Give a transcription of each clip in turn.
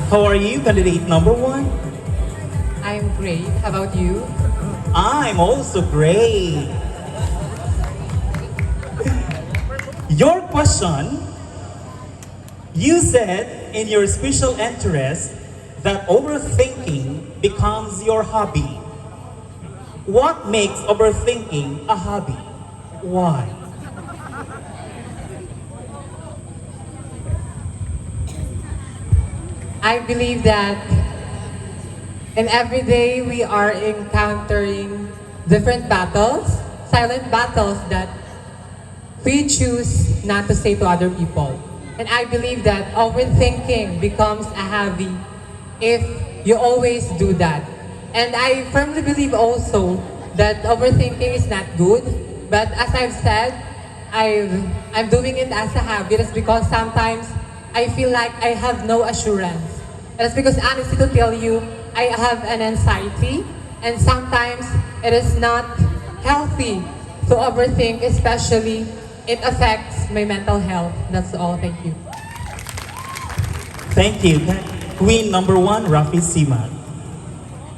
How are you, candidate number one? I'm great. How about you? I'm also great. Your question, you said in your special interest that overthinking becomes your hobby. What makes overthinking a hobby? Why? I believe that in every day we are encountering different battles, silent battles that we choose not to say to other people. And I believe that overthinking becomes a hobby if you always do that. And I firmly believe also that overthinking is not good. But as I've said, I'm doing it as a habit. It's because sometimes I feel like I have no assurance. That's because honestly to tell you, I have an anxiety and sometimes it is not healthy to overthink, especially it affects my mental health. That's all. Thank you. Thank you. Queen number one, Rafi Siman.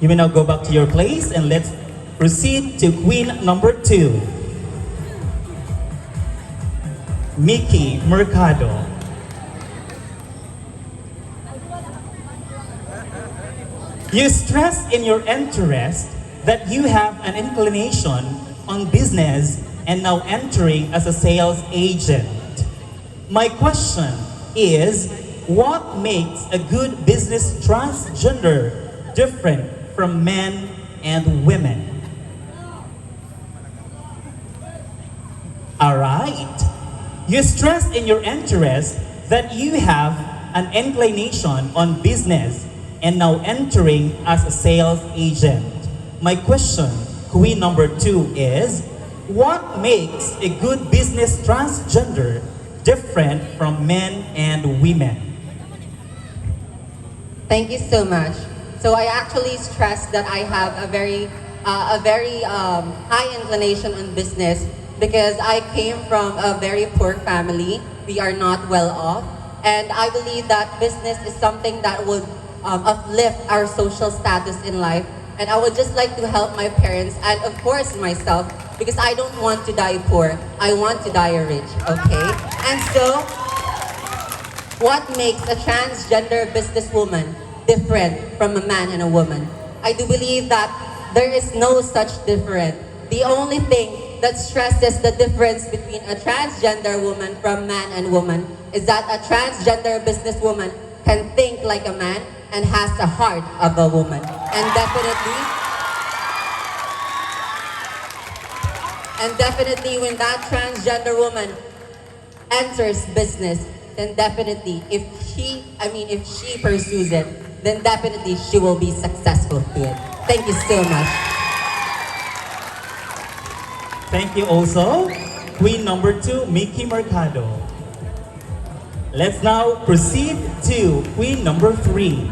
You may now go back to your place and let's proceed to queen number two, Mickey Mercado. You stress in your interest that you have an inclination on business and now entering as a sales agent. My question is, what makes a good business transgender different from men and women? All right. You stress in your interest that you have an inclination on business and now entering as a sales agent. My question, queen number two, is what makes a good business transgender different from men and women? Thank you so much. So I actually stress that I have a very high inclination on business because I came from a very poor family. We are not well off, and I believe that business is something that would uplift our social status in life. And I would just like to help my parents and of course myself because I don't want to die poor. I want to die rich, okay? And so, what makes a transgender businesswoman different from a man and a woman? I do believe that there is no such difference. The only thing that stresses the difference between a transgender woman from man and woman is that a transgender businesswoman can think like a man and has the heart of a woman. And definitely when that transgender woman enters business, then definitely if she pursues it, then definitely she will be successful to it. Thank you so much. Thank you also, queen number two, Mickey Mercado. Let's now proceed to queen number three,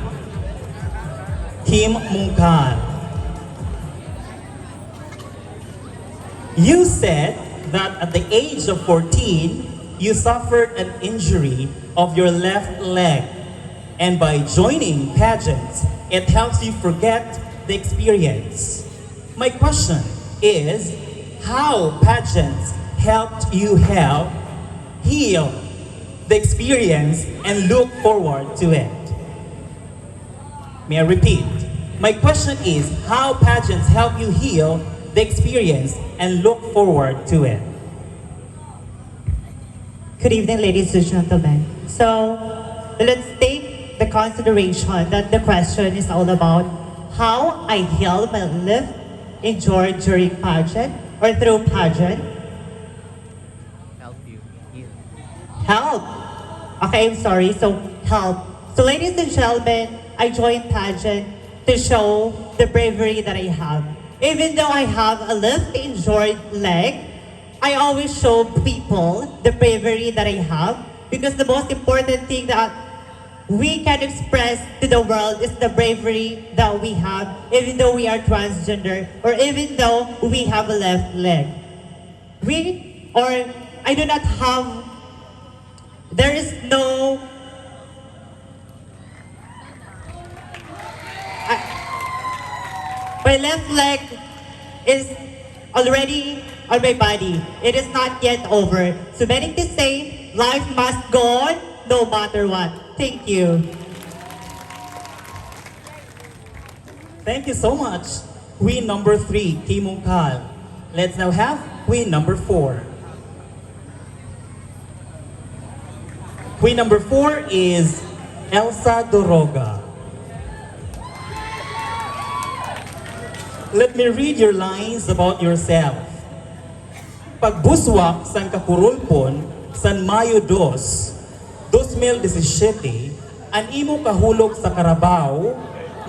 Kim Mungkal. You said that at the age of 14, you suffered an injury of your left leg, and by joining pageants, it helps you forget the experience. My question is, how pageants helped you heal the experience and look forward to it? May I repeat? My question is, how pageants help you heal the experience and look forward to it? Good evening, ladies and gentlemen. So, let's take the consideration that the question is all about how I heal my life injured during pageant or through pageant. Help you heal. Help. Okay, I'm sorry. So, help. So, ladies and gentlemen, I joined pageant to show the bravery that I have. Even though I have a left injured leg, I always show people the bravery that I have because the most important thing that we can express to the world is the bravery that we have, even though we are transgender or even though we have a left leg. I do not have, there is no My left leg is already on my body. It is not yet over. So meaning to say, life must go on no matter what. Thank you. Thank you so much. Queen number 3, Kimungkal. Let's now have Queen number 4. Queen number 4 is Elsa Doroga. Let me read your lines about yourself. Pagbuswak san kakurulpon san Mayo 2, 2017, an imo kahulog sa Carabao,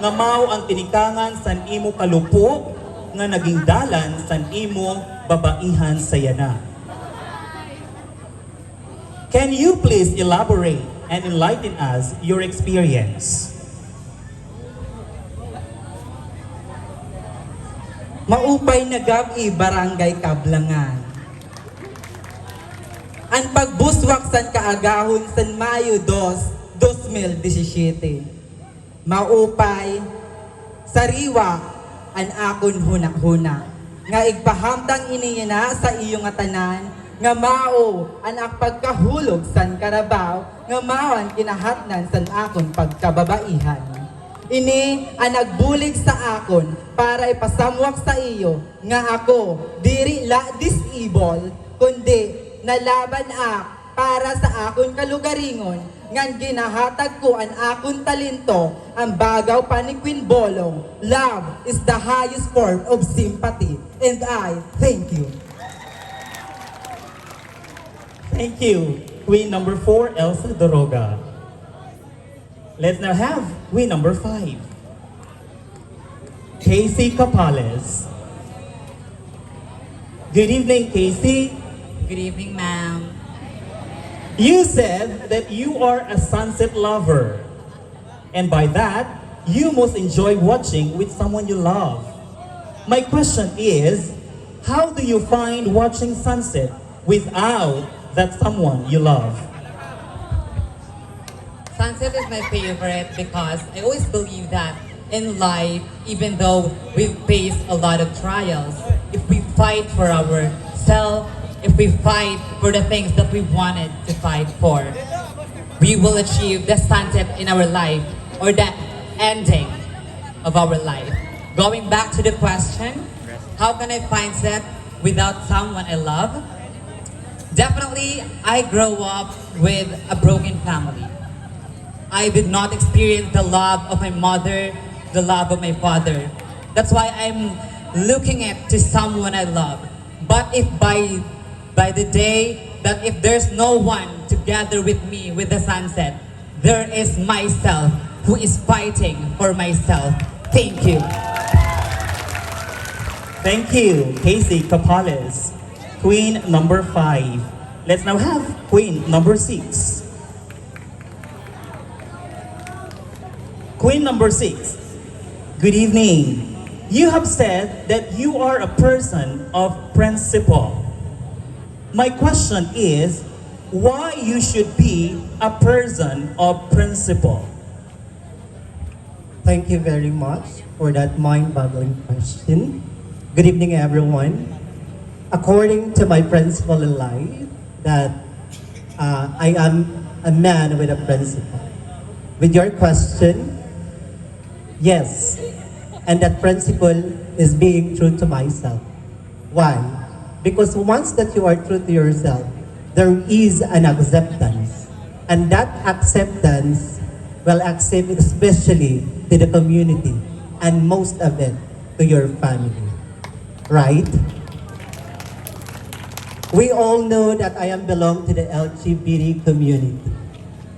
nga mao ang tinikangan san imo kalupo, nga naging dalan san imo babaihan sa yana. Can you please elaborate and enlighten us your experience? Maupay na gabi barangay Cablangan. Ang pagbuswak san kaagahon san Mayo 2, 2017. Maupay, sariwa, an akon hunak-huna. Nga igpahamtang iniya na sa iyong atanan, nga mao an pagkahulog san Carabao, nga mao ang kinahatnan san akon pagkababaihan. Ini ang nagbulig sa akon para ipasamwak sa iyo nga ako diri la disable kundi nalaban para sa akon kalugaringon ngan ginahatag ko ang akon talento ang bagaw pa ni Queen Bolong. Love is the highest form of sympathy and I thank you. Thank you, Queen number 4, Elsa Doroga. Let's now have Queen number 5, Casey Capales. Good evening, Casey. Good evening, ma'am. You said that you are a sunset lover. And by that, you most enjoy watching with someone you love. My question is, how do you find watching sunset without that someone you love? Sunset is my favorite because I always believe that in life, even though we face a lot of trials, if we fight for ourselves, if we fight for the things that we wanted to fight for, we will achieve the sunset in our life or the ending of our life. Going back to the question, how can I find that without someone I love? Definitely, I grew up with a broken family. I did not experience the love of my mother, the love of my father. That's why I'm looking at to someone I love. But if by the day that if there's no one together with me with the sunset, there is myself who is fighting for myself. Thank you. Thank you, Casey Capales. Queen number 5. Let's now have Queen number 6. Queen number 6. Good evening. You have said that you are a person of principle. My question is, why you should be a person of principle? Thank you very much for that mind-boggling question. Good evening, everyone. According to my principle in life, that I am a man with a principle. With your question, yes, and that principle is being true to myself. Why? Because once that you are true to yourself, there is an acceptance. And that acceptance will accept especially to the community and most of it to your family. Right? We all know that I am belong to the LGBT community.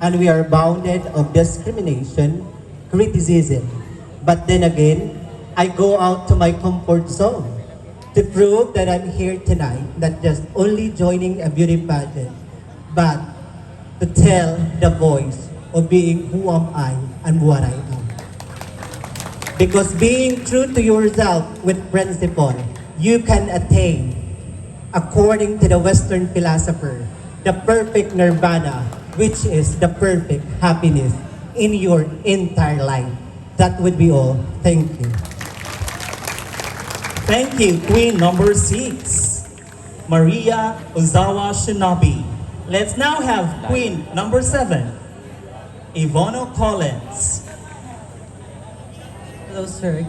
And we are bounded of discrimination, criticism. But then again, I go out to my comfort zone to prove that I'm here tonight, not just only joining a beauty pageant, but to tell the voice of being who am I and what I am. Because being true to yourself with principle, you can attain, according to the Western philosopher, the perfect nirvana, which is the perfect happiness in your entire life. That would be all. Thank you. Thank you, Queen number 6, Maria Ozawa Shinobi. Let's now have Queen number 7, Ivono Collins. Hello, sir.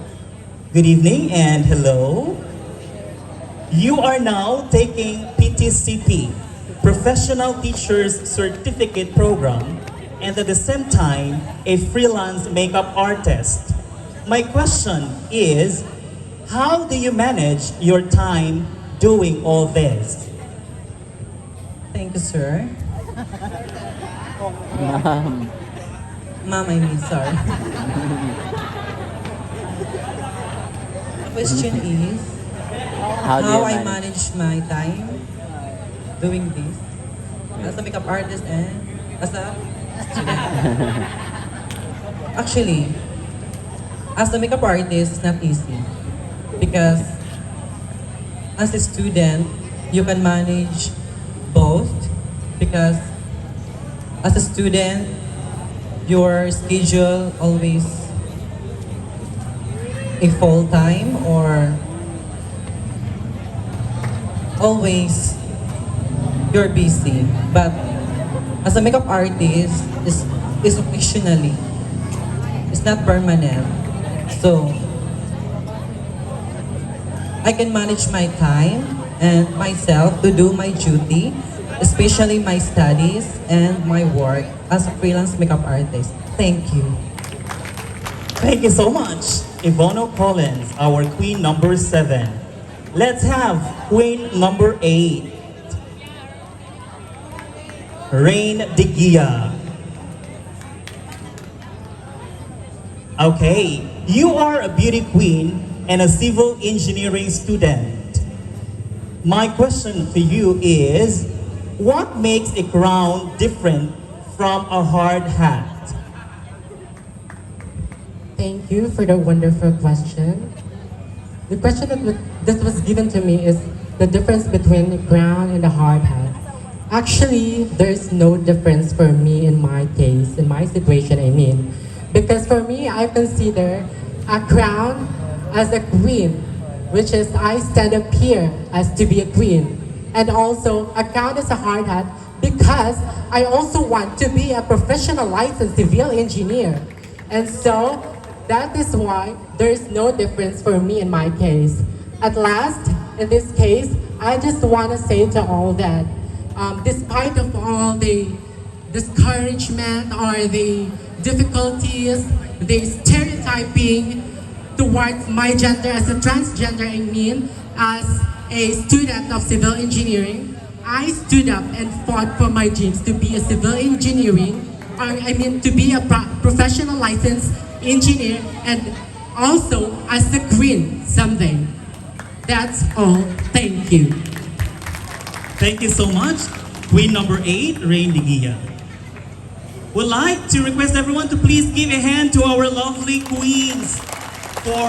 Good evening and hello. You are now taking PTCP, Professional Teachers Certificate Program, and at the same time, a freelance makeup artist. My question is, how do you manage your time doing all this? Thank you, sir. Ma'am, I mean, sorry. The question is, How do you how I manage? manage my time doing this as a makeup artist and as a student. Actually, as a makeup artist, it's not easy because as a student, you can manage both because as a student, your schedule always a full time or always you're busy. But as a makeup artist, is occasionally. It's not permanent. So I can manage my time and myself to do my duty, especially my studies and my work as a freelance makeup artist. Thank you. Thank you so much, Ivono Collins, our Queen number 7. Let's have Queen number 8, Rain de Gia. Okay, you are a beauty queen and a civil engineering student. My question to you is, what makes a crown different from a hard hat? Thank you for the wonderful question. The question that was given to me is the difference between the crown and the hard hat. Actually, there's no difference for me in my case, in my situation, I mean. Because for me, I consider a crown as a queen, which is I stand up here as to be a queen. And also, a crown is a hard hat because I also want to be a professional licensed civil engineer. And so, that is why there is no difference for me in my case. At last, in this case, I just want to say to all that, despite of all the discouragement or the difficulties, the stereotyping towards my gender as a transgender, I mean, as a student of civil engineering, I stood up and fought for my dreams to be a civil engineering, or I mean to be a professional licensed engineer and also as a queen someday. That's all. Thank you. Thank you so much, Queen number 8, Rain de Gia. Would like to request everyone to please give a hand to our lovely queens for